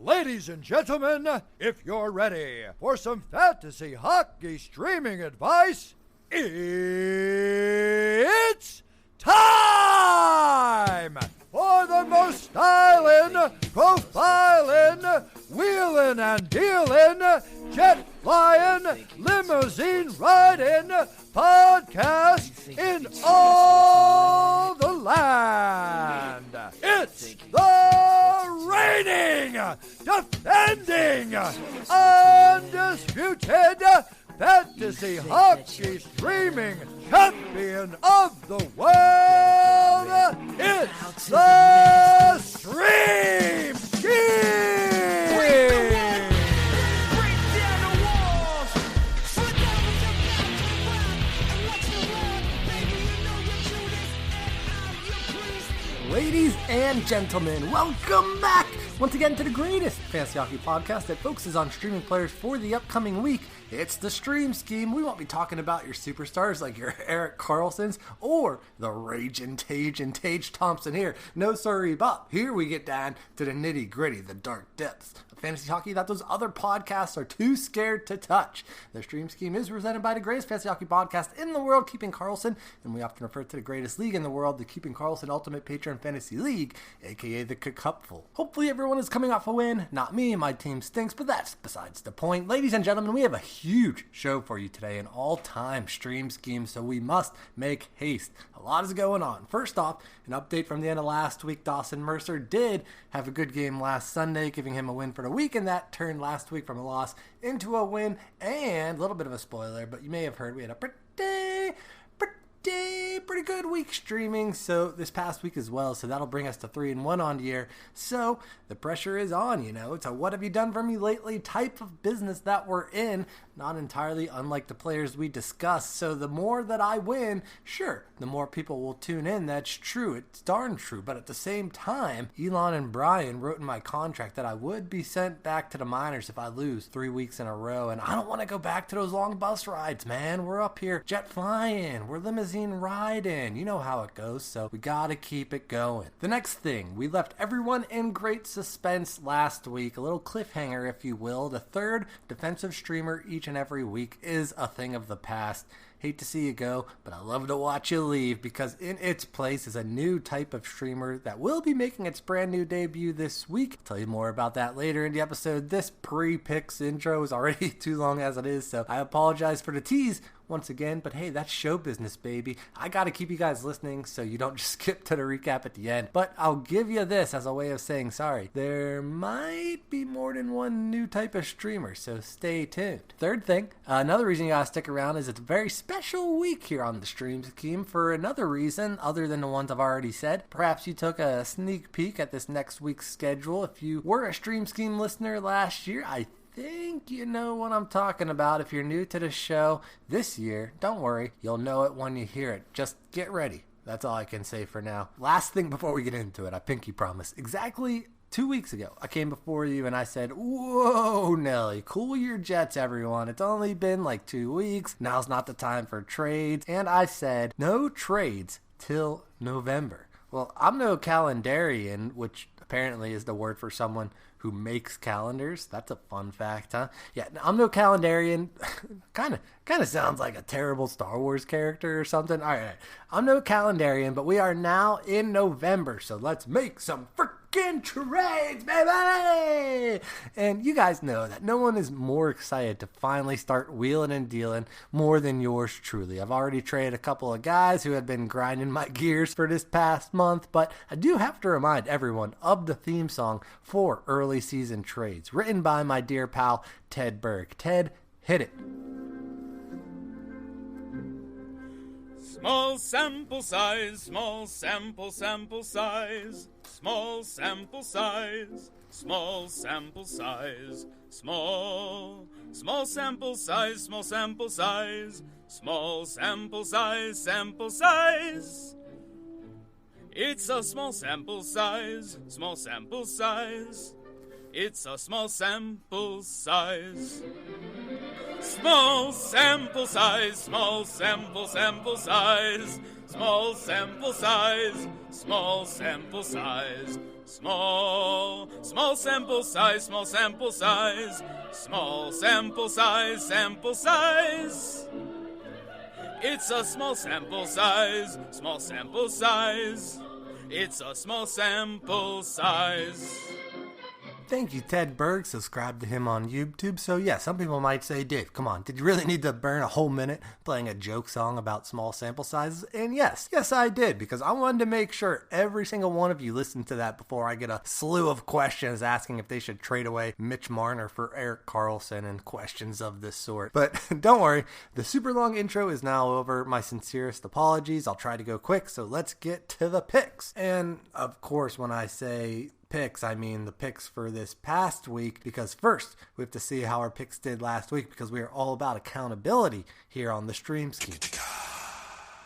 Ladies and gentlemen, if you're ready for some fantasy hockey streaming advice, it's time for the most styling, profiling, wheeling and dealing, jet flying, limousine riding podcast in all the land. It's the reigning, defending, undisputed fantasy hockey streaming champion of the world. It's the Stream Scheme. Ladies and gentlemen, welcome back once again to the greatest fantasy hockey podcast that focuses on streaming players for the upcoming week. It's the Stream Scheme. We won't be talking about your superstars like your Erik Karlssons or the Raging Tage Thompson here. No sorry, but here we get down to the nitty gritty, the dark depths of fantasy hockey that those other podcasts are too scared to touch. The Stream Scheme is presented by the greatest fantasy hockey podcast in the world, Keeping Karlsson, and we often refer to the greatest league in the world, the Keeping Karlsson Ultimate Patreon Fantasy League, aka the Cupful. Hopefully everyone is coming off a win. Not me, my team stinks, but that's besides the point. Ladies and gentlemen, we have a huge show for you today, an all-time Stream Scheme, so we must make haste. A lot is going on. First off, an update from the end of last week. Dawson Mercer did have a good game last Sunday, giving him a win for the week, and that turned last week from a loss into a win. And a little bit of a spoiler, but you may have heard we had a pretty good week streaming, so this past week as well, so that'll bring us to 3-1 on the year. So the pressure is on, it's a what have you done for me lately type of business that we're in, not entirely unlike the players we discussed. So the more that I win, sure, the more people will tune in. That's true, it's darn true, but at the same time, Elon and Brian wrote in my contract that I would be sent back to the minors if I lose 3 weeks in a row, and I don't want to go back to those long bus rides, man. We're up here jet flying, we're limousine riding, you know how it goes, so we gotta keep it going. The next thing, we left everyone in great suspense last week, a little cliffhanger if you will. The third defensive streamer each and every week is a thing of the past. Hate to see you go, but I love to watch you leave, because in its place is a new type of streamer that will be making its brand new debut this week. I'll tell you more about that later in the episode. This pre-picks intro is already too long as it is, so I apologize for the tease once again, but hey, that's show business, baby. I gotta keep you guys listening so you don't just skip to the recap at the end, but I'll give you this as a way of saying sorry. There might be more than one new type of streamer, so stay tuned. Third thing, another reason you gotta stick around is it's a very special week here on the Stream Scheme for another reason other than the ones I've already said. Perhaps you took a sneak peek at this next week's schedule. If you were a Stream Scheme listener last year, I think you know what I'm talking about. If you're new to the show this year, don't worry, you'll know it when you hear it. Just get ready. That's all I can say for now. Last thing before we get into it, I pinky promise. Exactly 2 weeks ago, I came before you and I said, whoa, Nelly, cool your jets, everyone. It's only been like 2 weeks. Now's not the time for trades. And I said, no trades till November. Well, I'm no calendarian, which apparently is the word for someone who makes calendars. That's a fun fact, huh? Yeah, I'm no calendarian. kind of sounds like a terrible Star Wars character or something. All right. I'm no calendarian, but we are now in November, so let's make some freaking trades, baby! And you guys know that no one is more excited to finally start wheeling and dealing more than yours truly. I've already traded a couple of guys who have been grinding my gears for this past month, but I do have to remind everyone of the theme song for early season trades, written by my dear pal Ted Berg. Ted, hit it. Small sample size, small sample size, small sample size, small sample size, small sample size, small sample size, small sample size. It's a small sample size, small sample size. It's a small sample size. Small sample size, small sample size, small sample size, small sample size, Small sample size, small sample size, small sample size, sample size. It's a small sample size, small sample size. It's a small sample size. Thank you, Ted Berg. Subscribe to him on YouTube. So yeah, some people might say, Dave, come on, did you really need to burn a whole minute playing a joke song about small sample sizes? And yes, I did, because I wanted to make sure every single one of you listened to that before I get a slew of questions asking if they should trade away Mitch Marner for Erik Karlsson and questions of this sort. But don't worry, the super long intro is now over. My sincerest apologies. I'll try to go quick, so let's get to the picks. And of course, when I say picks, I mean the picks for this past week, because first we have to see how our picks did last week, because we are all about accountability here on the Stream Scheme.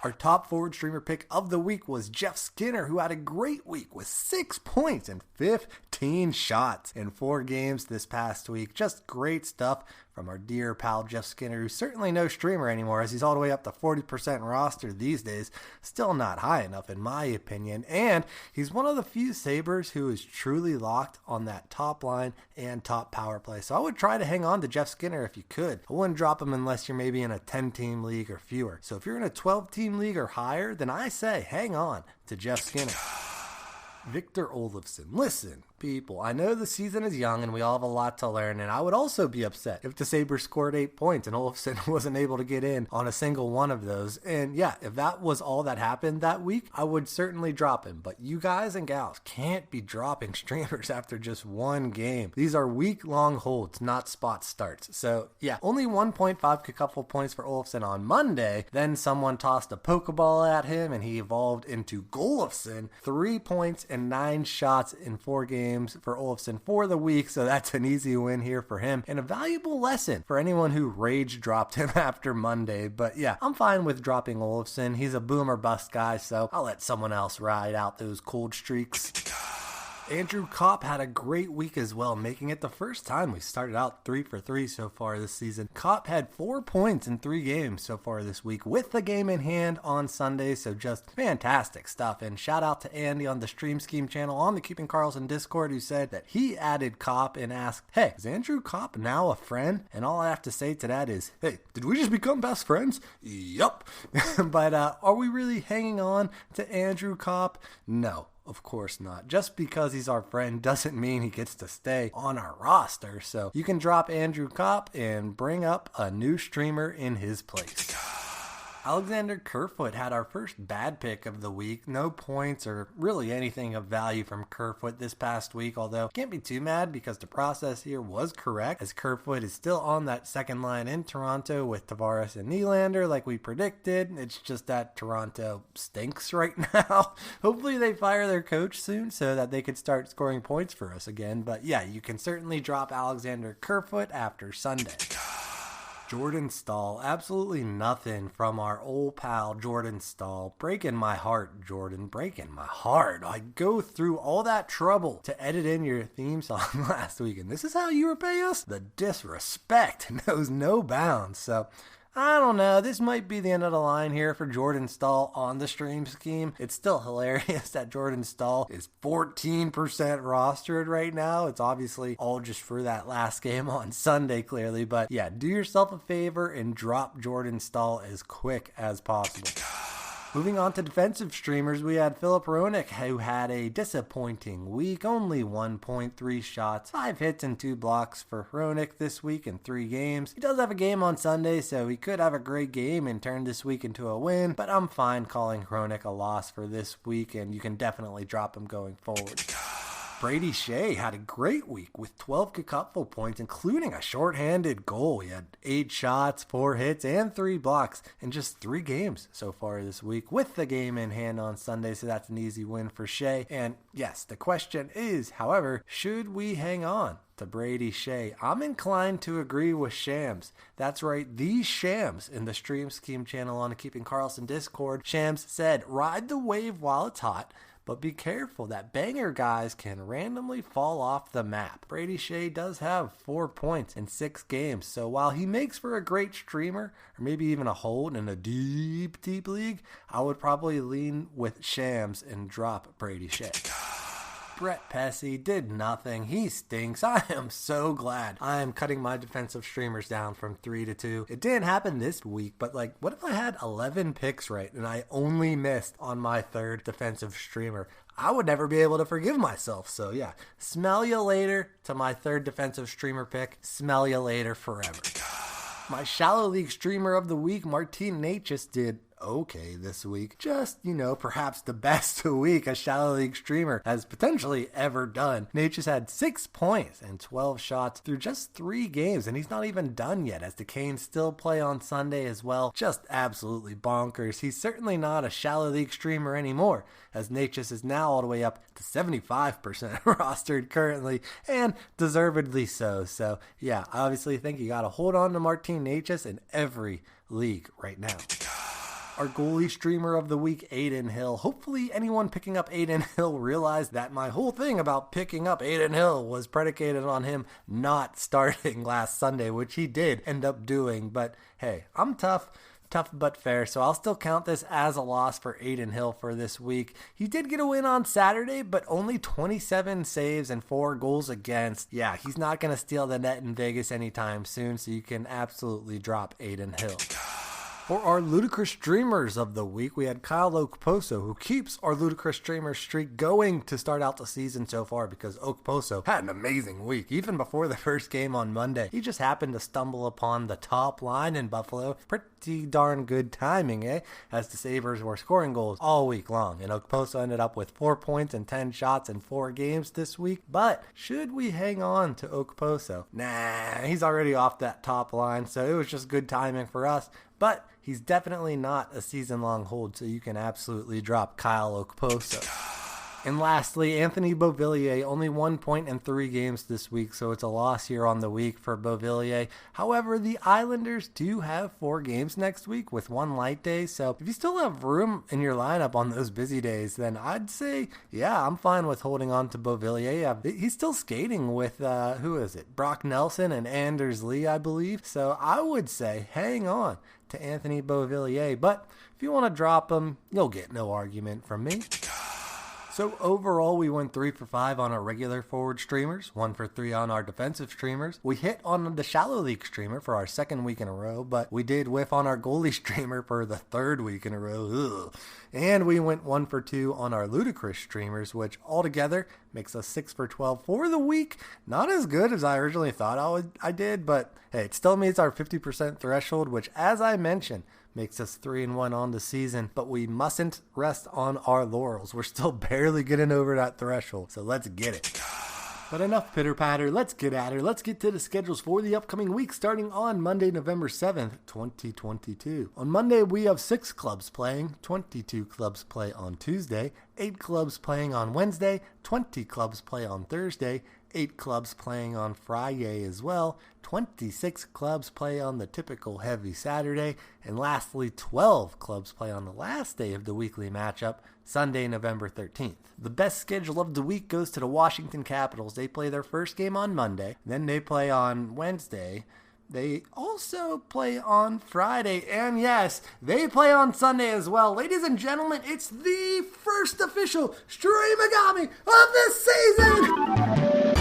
Our top forward streamer pick of the week was Jeff Skinner, who had a great week with 6 points and 15 shots in 4 games this past week. Just great stuff from our dear pal Jeff Skinner, who's certainly no streamer anymore, as he's all the way up to 40% roster these days. Still not high enough in my opinion, and he's one of the few Sabres who is truly locked on that top line and top power play. So I would try to hang on to Jeff Skinner if you could. I wouldn't drop him unless you're maybe in a 10-team league or fewer. So if you're in a 12-team league or higher, then I say hang on to Jeff Skinner. Victor Olofsson. Listen, people, I know the season is young and we all have a lot to learn, and I would also be upset if the Sabres scored 8 points and Olofsson wasn't able to get in on a single one of those. And yeah, if that was all that happened that week, I would certainly drop him. But you guys and gals can't be dropping streamers after just one game. These are week-long holds, not spot starts. So yeah, only 1.5 couple points for Olofsson on Monday. Then someone tossed a Pokeball at him and he evolved into Golofsson. 3 points and 9 shots in 4 games for Olofsson for the week, so that's an easy win here for him, and a valuable lesson for anyone who rage dropped him after Monday. But yeah, I'm fine with dropping Olofsson. He's a boom or bust guy, so I'll let someone else ride out those cold streaks. Andrew Kopp had a great week as well, making it the first time we started out 3 for 3 so far this season. Kopp had 4 points in 3 games so far this week, with the game in hand on Sunday, so just fantastic stuff. And shout out to Andy on the Stream Scheme channel on the Keeping Karlsson Discord, who said that he added Kopp and asked, hey, is Andrew Kopp now a friend? And all I have to say to that is, hey, did we just become best friends? Yup. But are we really hanging on to Andrew Kopp? No. Of course not. Just because he's our friend doesn't mean he gets to stay on our roster. So you can drop Andrew Kopp and bring up a new streamer in his place. Alexander Kerfoot had our first bad pick of the week. No points or really anything of value from Kerfoot this past week, although can't be too mad because the process here was correct, as Kerfoot is still on that second line in Toronto with Tavares and Nylander like we predicted. It's just that Toronto stinks right now. Hopefully they fire their coach soon so that they could start scoring points for us again. But yeah, you can certainly drop Alexander Kerfoot after Sunday. Jordan Staal, absolutely nothing from our old pal Jordan Staal. Breaking my heart, Jordan, breaking my heart. I go through all that trouble to edit in your theme song last week, and this is how you repay us? The disrespect knows no bounds. So I don't know, this might be the end of the line here for Jordan Staal on the Stream Scheme. It's still hilarious that Jordan Staal is 14% rostered right now. It's obviously all just for that last game on Sunday, clearly. But yeah, do yourself a favor and drop Jordan Staal as quick as possible. Moving on to defensive streamers, we had Filip Hronek, who had a disappointing week. Only 1.3 shots, 5 hits and 2 blocks for Hronek this week in 3 games. He does have a game on Sunday, so he could have a great game and turn this week into a win, but I'm fine calling Hronek a loss for this week, and you can definitely drop him going forward. Brady Shea had a great week with 12 cupful points, including a shorthanded goal. He had 8 shots, 4 hits, and 3 blocks in just 3 games so far this week, with the game in hand on Sunday, so that's an easy win for Shea. And yes, the question is, however, should we hang on to Brady Shea? I'm inclined to agree with Shams. That's right, these Shams in the Stream Scheme channel on the Keeping Karlsson Discord. Shams said, ride the wave while it's hot, but be careful that banger guys can randomly fall off the map. Brady Shea does have 4 points in 6 games, so while he makes for a great streamer, or maybe even a hold in a deep league, I would probably lean with Shams and drop Brady Shea. Brett Pesci did nothing. He stinks. I am so glad I am cutting my defensive streamers down from 3 to 2. It didn't happen this week, but what if I had 11 picks right and I only missed on my third defensive streamer? I would never be able to forgive myself. So yeah, smell you later to my third defensive streamer pick. Smell you later forever. My Shallow League streamer of the week, Martin Necas, did okay this week. Just, perhaps the best week a Shallow League streamer has potentially ever done. Necas had 6 points and 12 shots through just 3 games, and he's not even done yet as the Canes still play on Sunday as well. Just absolutely bonkers. He's certainly not a Shallow League streamer anymore, as Necas is now all the way up to 75% rostered currently, and deservedly so. So yeah, I obviously think you gotta hold on to Martin Necas in every league right now. Our goalie streamer of the week, Adin Hill. Hopefully anyone picking up Adin Hill realized that my whole thing about picking up Adin Hill was predicated on him not starting last Sunday, which he did end up doing. But hey, I'm tough but fair, so I'll still count this as a loss for Adin Hill for this week. He did get a win on Saturday, but only 27 saves and 4 goals against. Yeah, he's not going to steal the net in Vegas anytime soon, so you can absolutely drop Adin Hill. For our ludicrous streamers of the week, we had Kyle Okposo, who keeps our ludicrous streamer streak going to start out the season so far, because Okposo had an amazing week. Even before the first game on Monday, he just happened to stumble upon the top line in Buffalo. Pretty darn good timing, as the Sabres were scoring goals all week long, and Okposo ended up with 4 points and 10 shots in 4 games this week. But should we hang on to Okposo? Nah, he's already off that top line, so it was just good timing for us. But he's definitely not a season-long hold, so you can absolutely drop Kyle Okposo. And lastly, Anthony Beauvillier, only 1 point in 3 games this week, so it's a loss here on the week for Beauvillier. However, the Islanders do have 4 games next week with 1 light day, so if you still have room in your lineup on those busy days, then I'd say, yeah, I'm fine with holding on to Beauvillier. He's still skating with, Brock Nelson and Anders Lee, I believe, so I would say hang on to Anthony Beauvillier, but if you want to drop him, you'll get no argument from me. So overall, we went 3 for 5 on our regular forward streamers, 1 for 3 on our defensive streamers. We hit on the Shallow League streamer for our 2nd week in a row, but we did whiff on our goalie streamer for the 3rd week in a row. Ugh. And we went 1 for 2 on our ludicrous streamers, which altogether makes us 6 for 12 for the week. Not as good as I originally thought I did, but hey, it still meets our 50% threshold, which, as I mentioned, makes us 3-1 on the season, but we mustn't rest on our laurels. We're still barely getting over that threshold, so let's get it. But enough pitter-patter, let's get at her. Let's get to the schedules for the upcoming week, starting on Monday, November 7th, 2022. On Monday, we have 6 clubs playing, 22 clubs play on Tuesday, 8 clubs playing on Wednesday, 20 clubs play on Thursday, 8 clubs playing on Friday as well, 26 clubs play on the typical heavy Saturday, and lastly 12 clubs play on the last day of the weekly matchup, Sunday, November 13th. The best schedule of the week goes to the Washington Capitals. They play their first game on Monday, then they play on Wednesday. They also play on Friday, and yes, they play on Sunday as well. Ladies and gentlemen, it's the first official Streamagami of the season!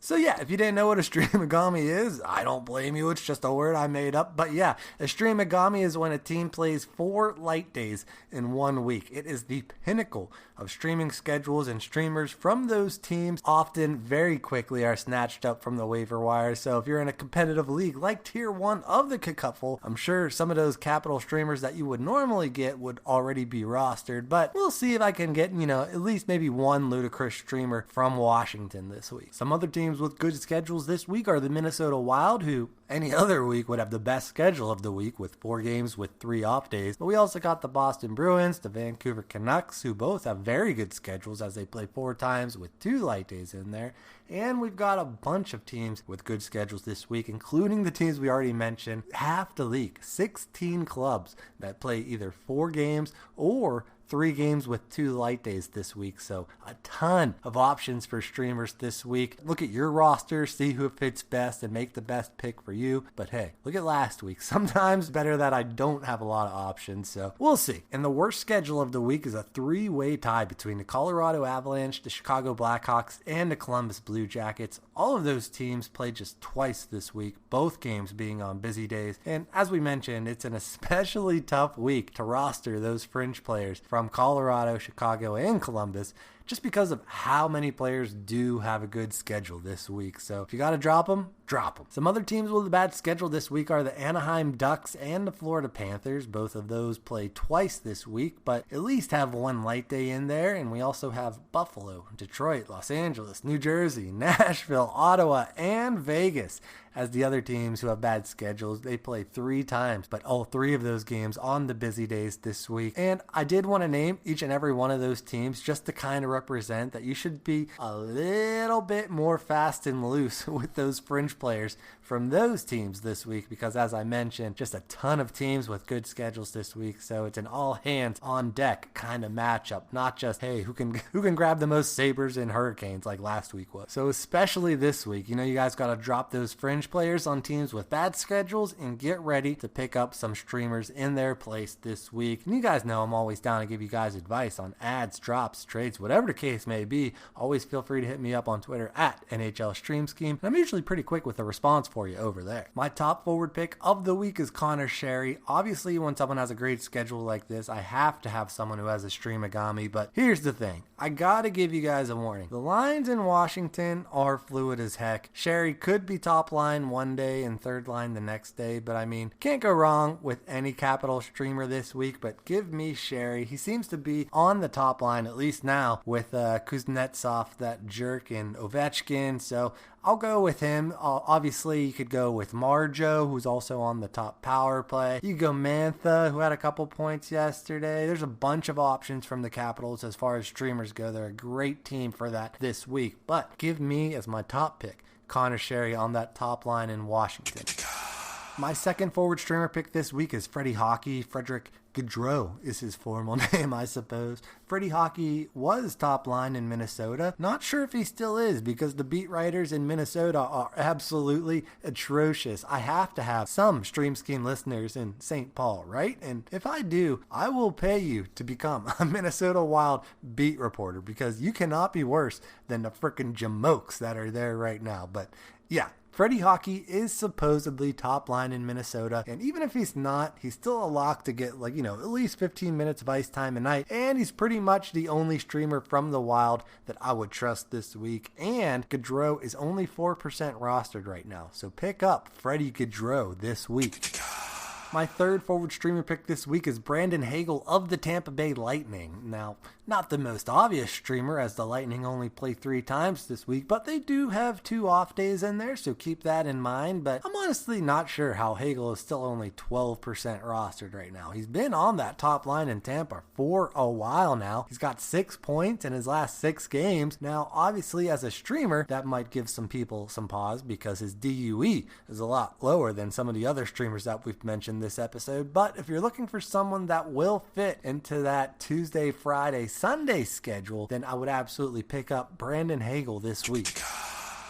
So yeah, if you didn't know what a Streamagami is, I don't blame you. It's just a word I made up. But yeah, a Streamagami is when a team plays 4 light days in 1 week. It is the pinnacle of streaming schedules, and streamers from those teams often very quickly are snatched up from the waiver wire. So if you're in a competitive league like Tier 1 of the Cupful, I'm sure some of those capital streamers that you would normally get would already be rostered. But we'll see if I can get, at least maybe 1 ludicrous streamer from Washington this week. Some other teams with good schedules this week are the Minnesota Wild, who Any other week would have the best schedule of the week with 4 games with 3 off days. But we also got the Boston Bruins, the Vancouver Canucks, who both have very good schedules as they play 4 times with 2 light days in there. And we've got a bunch of teams with good schedules this week, including the teams we already mentioned. Half the league, 16 clubs that play either 4 games or 3 games with 2 light days this week. So a ton of options for streamers this week. Look at your roster, see who fits best, and make the best pick for you. But hey, look at last week. Sometimes better that I don't have a lot of options. So we'll see. And the worst schedule of the week is a 3-way tie between the Colorado Avalanche, the Chicago Blackhawks, and the Columbus Blue Jackets. All of those teams played just twice this week, both games being on busy days. And as we mentioned, it's an especially tough week to roster those fringe players from Colorado, Chicago, and Columbus, just because of how many players do have a good schedule this week. So if you got to drop them, drop them. Some other teams with a bad schedule this week are the Anaheim Ducks and the Florida Panthers. Both of those play twice this week, but at least have 1 light day in there. And we also have Buffalo, Detroit, Los Angeles, New Jersey, Nashville, Ottawa, and Vegas as the other teams who have bad schedules. They play 3 times, but all 3 of those games on the busy days this week. And I did want to name each and every one of those teams just to kind of represent that you should be a little bit more fast and loose with those fringe players from those teams this week, because as I mentioned, just a ton of teams with good schedules this week. So it's an all hands on deck kind of matchup, not just, hey, who can grab the most Sabres and Hurricanes like last week was. So especially this week, you guys got to drop those fringe players on teams with bad schedules and get ready to pick up some streamers in their place this week. And you guys know I'm always down to give you guys advice on ads, drops, trades, whatever the case may be. Always feel free to hit me up on Twitter at NHL Stream Scheme. And I'm usually pretty quick with a response for you over there. My top forward pick of the week is Connor Sherry. Obviously, when someone has a great schedule like this, I have to have someone who has a streamagami. But here's the thing. I gotta give you guys a warning. The lines in Washington are fluid as heck. Sherry could be top line one day and third line the next day, but I mean, can't go wrong with any capital streamer this week, but give me Sherry. He seems to be on the top line, at least now, with Kuznetsov, that jerk, and Ovechkin, so I'll go with him. Obviously, you could go with Marjo, who's also on the top power play. You go Mantha, who had a couple points yesterday. There's a bunch of options from the Capitals as far as streamers go. They're a great team for that this week, but give me as my top pick Connor Sherry on that top line in Washington. My second forward streamer pick this week is Freddie Hockey. Frederick Gaudreau is his formal name, I suppose. Freddie Hockey was top line in Minnesota. Not sure if he still is, because the beat writers in Minnesota are absolutely atrocious. I have to have some Stream Scheme listeners in St. Paul, right? And if I do, I will pay you to become a Minnesota Wild beat reporter, because you cannot be worse than the frickin' Jamokes that are there right now. But yeah, Freddie Hockey is supposedly top line in Minnesota, and even if he's not, he's still a lock to get at least 15 minutes of ice time a night, and he's pretty much the only streamer from the Wild that I would trust this week. And Gaudreau is only 4% rostered right now, so pick up Freddie Gaudreau this week. My third forward streamer pick this week is Brandon Hagel of the Tampa Bay Lightning. Now, not the most obvious streamer, as the Lightning only play 3 times this week, but they do have 2 off days in there, so keep that in mind. But I'm honestly not sure how Hagel is still only 12% rostered right now. He's been on that top line in Tampa for a while now. He's got 6 points in his last 6 games. Now, obviously, as a streamer, that might give some people some pause, because his DUE is a lot lower than some of the other streamers that we've mentioned this episode. But if you're looking for someone that will fit into that Tuesday, Friday, Sunday schedule, then I would absolutely pick up Brandon Hagel this week.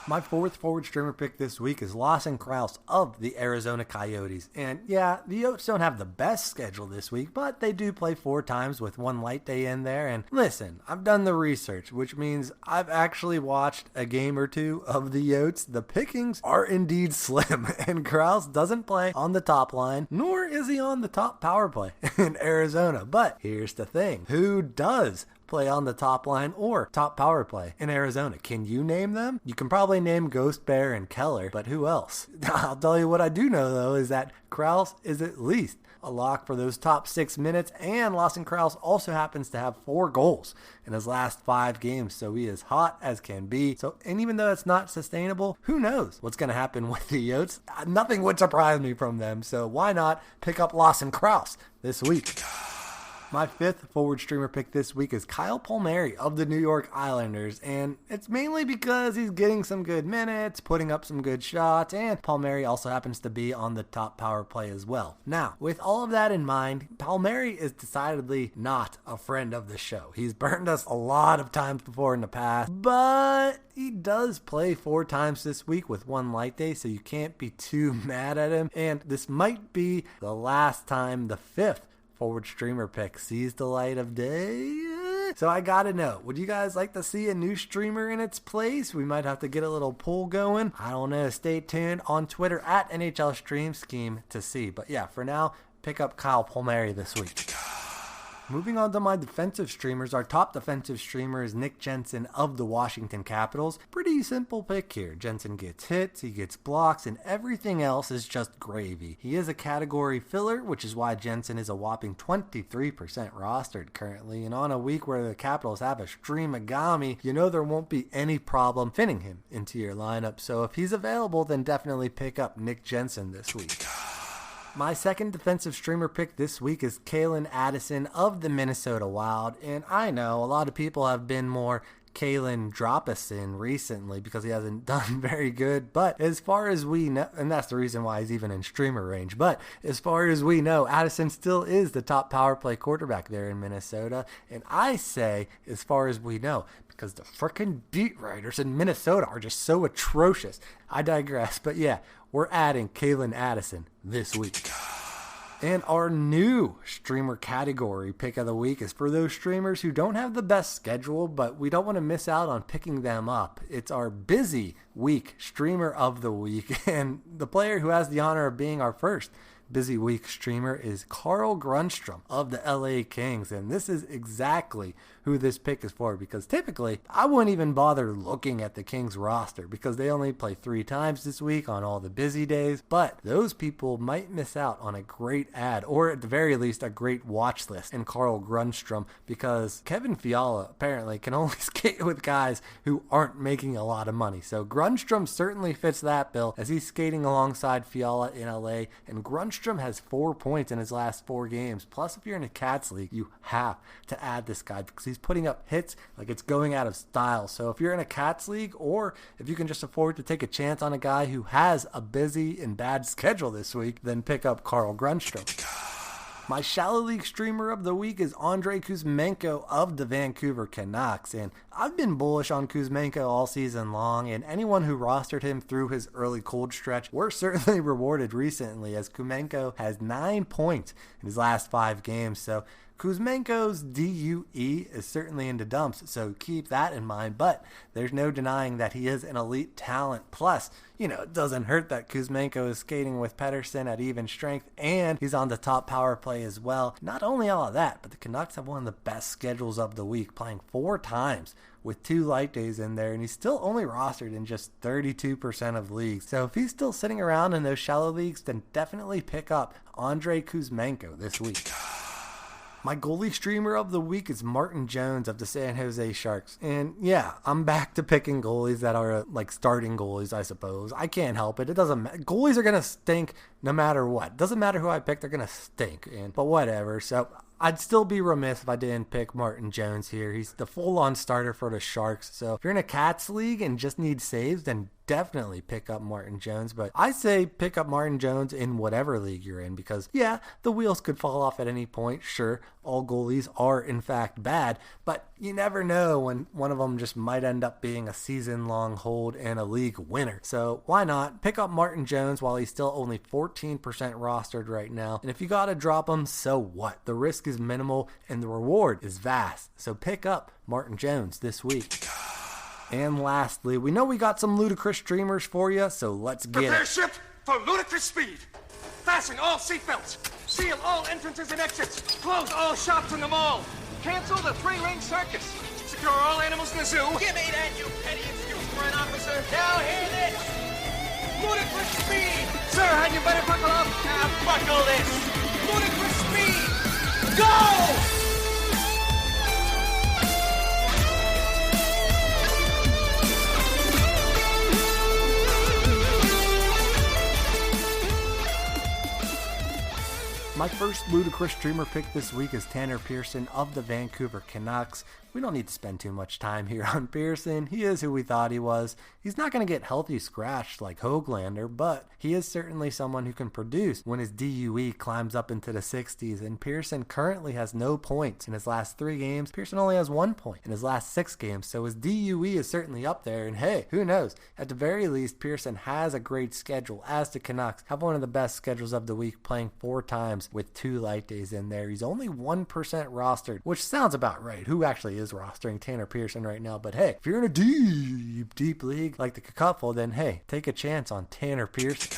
My fourth forward streamer pick this week is Lawson Crouse of the Arizona Coyotes. And yeah, the Yotes don't have the best schedule this week, but they do play 4 times with 1 light day in there. And listen, I've done the research, which means I've actually watched a game or 2 of the Yotes. The pickings are indeed slim, and Crouse doesn't play on the top line, nor is he on the top power play in Arizona. But here's the thing, who does play on the top line or top power play in Arizona. Can you name them? You can probably name Ghost Bear and Keller, but who else? I'll tell you what I do know, though, is that Krause is at least a lock for those top 6 minutes, and Lawson Krause also happens to have 4 goals in his last 5 games, so he is hot as can be. And even though it's not sustainable, who knows what's going to happen with the Yotes? Nothing would surprise me from them, so why not pick up Lawson Krause this week? My 5th forward streamer pick this week is Kyle Palmieri of the New York Islanders, and it's mainly because he's getting some good minutes, putting up some good shots, and Palmieri also happens to be on the top power play as well. Now, with all of that in mind, Palmieri is decidedly not a friend of the show. He's burned us a lot of times before in the past, but he does play 4 times this week with 1 light day, so you can't be too mad at him, and this might be the last time the 5th forward streamer pick sees the light of day. So I gotta know, would you guys like to see a new streamer in its place? We might have to get a little poll going. I don't know. Stay tuned on Twitter at NHL Stream Scheme to see. But yeah, for now, pick up Kyle Palmieri this week. Moving on to my defensive streamers, our top defensive streamer is Nick Jensen of the Washington Capitals. Pretty simple pick here. Jensen gets hits, he gets blocks, and everything else is just gravy. He is a category filler, which is why Jensen is a whopping 23% rostered currently, and on a week where the Capitals have a streamagami, you know there won't be any problem fitting him into your lineup. So if he's available, then definitely pick up Nick Jensen this week. My second defensive streamer pick this week is Calen Addison of the Minnesota Wild, and I know a lot of people have been more Calen Dropperson recently because he hasn't done very good, but as far as we know, and that's the reason why he's even in streamer range, but as far as we know, Addison still is the top power play quarterback there in Minnesota, and I say as far as we know because the frickin' beat writers in Minnesota are just so atrocious. I digress, but yeah, we're adding Calen Addison this week. And our new streamer category pick of the week is for those streamers who don't have the best schedule, but we don't want to miss out on picking them up. It's our busy week streamer of the week, and the player who has the honor of being our first busy week streamer is Carl Grundstrom of the LA Kings, and this is exactly who this pick is for, because typically I wouldn't even bother looking at the Kings roster because they only play 3 times this week on all the busy days, but those people might miss out on a great ad, or at the very least a great watch list in Carl Grundstrom, because Kevin Fiala apparently can only skate with guys who aren't making a lot of money. So Grundstrom certainly fits that bill as he's skating alongside Fiala in LA, and Grundstrom has 4 points in his last 4 games. Plus, if you're in a Cats league, you have to add this guy because he's putting up hits like it's going out of style. So if you're in a Cats league, or if you can just afford to take a chance on a guy who has a busy and bad schedule this week, then pick up Carl Grundstrom. My shallow league streamer of the week is Andrei Kuzmenko of the Vancouver Canucks, and I've been bullish on Kuzmenko all season long, and anyone who rostered him through his early cold stretch were certainly rewarded recently, as Kuzmenko has 9 points in his last 5 games. So Kuzmenko's DUE is certainly in the dumps, so keep that in mind, but there's no denying that he is an elite talent. Plus, it doesn't hurt that Kuzmenko is skating with Pettersson at even strength, and he's on the top power play as well. Not only all of that, but the Canucks have one of the best schedules of the week, playing 4 times with 2 light days in there, and he's still only rostered in just 32% of leagues. So if he's still sitting around in those shallow leagues, then definitely pick up Andrei Kuzmenko this week. My goalie streamer of the week is Martin Jones of the San Jose Sharks. And yeah, I'm back to picking goalies that are like starting goalies, I suppose. I can't help it. It doesn't matter. Goalies are going to stink no matter what. Doesn't matter who I pick, they're going to stink. But whatever. So I'd still be remiss if I didn't pick Martin Jones here. He's the full-on starter for the Sharks. So if you're in a Cats league and just need saves, then definitely pick up Martin Jones. But I say pick up Martin Jones in whatever league you're in, because yeah, the wheels could fall off at any point. Sure, all goalies are in fact bad, but you never know when one of them just might end up being a season-long hold and a league winner. So why not pick up Martin Jones while he's still only 14% rostered right now? And if you gotta drop him, so what? The risk is minimal and the reward is vast. So pick up Martin Jones this week. And lastly, we know we got some ludicrous streamers for you, so let's get Prepare it. ship for ludicrous speed. Fasten all seatbelts. Seal all entrances and exits. Close all shops in the mall. Cancel the three-ring circus. Secure all animals in the zoo. Give me that, you petty excuse for an officer. Now hear this. Ludicrous speed. Sir, had you better buckle up? Now buckle this. Ludicrous speed. Go! My first ludicrous streamer pick this week is Tanner Pearson of the Vancouver Canucks. We don't need to spend too much time here on Pearson. He is who we thought he was. He's not going to get healthy scratched like Höglander, but he is certainly someone who can produce when his DUE climbs up into the 60s. And Pearson currently has no points in his last 3 games. Pearson only has 1 point in his last 6 games, so his DUE is certainly up there. And hey, who knows? At the very least, Pearson has a great schedule, as the Canucks have one of the best schedules of the week, playing 4 times with 2 light days in there. He's only 1% rostered, which sounds about right. Who actually is rostering Tanner Pearson right now? But hey, if you're in a deep league like the Cacupful, then hey, take a chance on Tanner Pearson.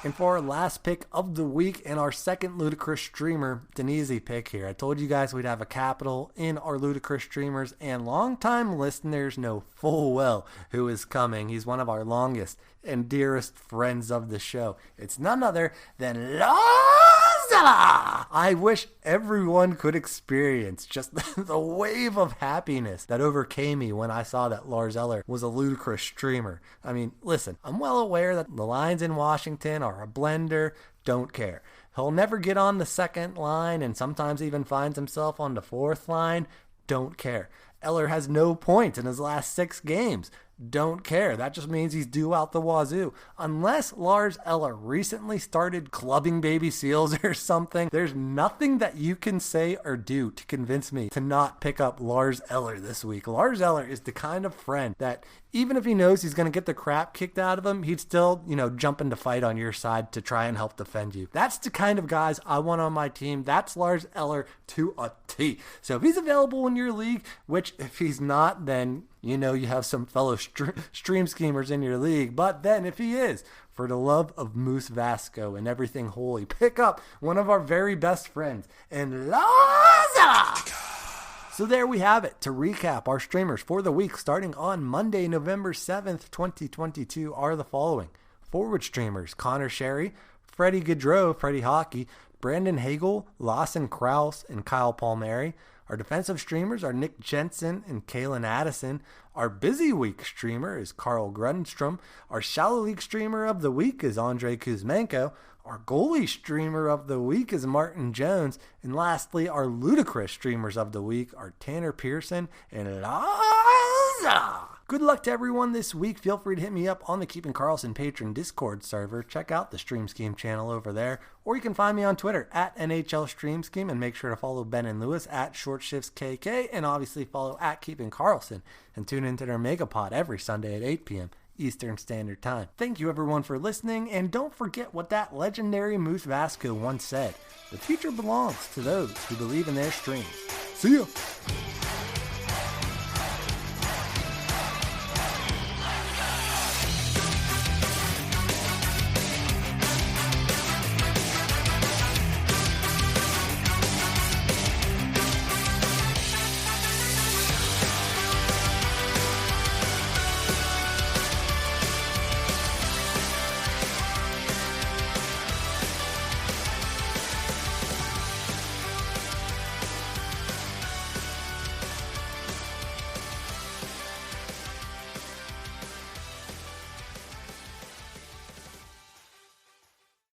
And for our last pick of the week and our second ludicrous streamer, it's an easy pick here. I told you guys we'd have a capital in our ludicrous streamers, and longtime listeners know full well who is coming. He's one of our longest and dearest friends of the show. It's none other than I wish everyone could experience just the wave of happiness that overcame me when I saw that Lars Eller was a ludicrous streamer. I mean, listen, I'm well aware that the lines in Washington are a blender. Don't care. He'll never get on the second line and sometimes even finds himself on the fourth line. Don't care. Eller has no points in his last 6 games. Don't care. That just means he's due out the wazoo. Unless Lars Eller recently started clubbing baby seals or something, there's nothing that you can say or do to convince me to not pick up Lars Eller this week. Lars Eller is the kind of friend that even if he knows he's going to get the crap kicked out of him, he'd still, jump into fight on your side to try and help defend you. That's the kind of guys I want on my team. That's Lars Eller to a T. So if he's available in your league, which if he's not, then you have some fellow stream schemers in your league. But then if he is, for the love of Moose Vasco and everything holy, pick up one of our very best friends in Lars. So there we have it. To recap, our streamers for the week starting on Monday, November 7th, 2022 are the following. Forward streamers, Connor Sherry, Freddie Gaudreau, Freddie Hockey, Brandon Hagel, Lawson Krause, and Kyle Palmieri. Our defensive streamers are Nick Jensen and Kalen Addison. Our busy week streamer is Carl Grunstrom. Our shallow league streamer of the week is Andrei Kuzmenko. Our goalie streamer of the week is Martin Jones. And lastly, our ludicrous streamers of the week are Tanner Pearson and Laza. Good luck to everyone this week. Feel free to hit me up on the Keeping Karlsson Patron Discord server. Check out the Stream Scheme channel over there. Or you can find me on Twitter at NHL Stream Scheme, and make sure to follow Ben and Lewis at ShortShiftsKK, and obviously follow at Keeping Karlsson, and tune into their Megapod every Sunday at 8 p.m. Eastern Standard Time. Thank you everyone for listening, and don't forget what that legendary Moose Vasco once said. The future belongs to those who believe in their streams. See ya!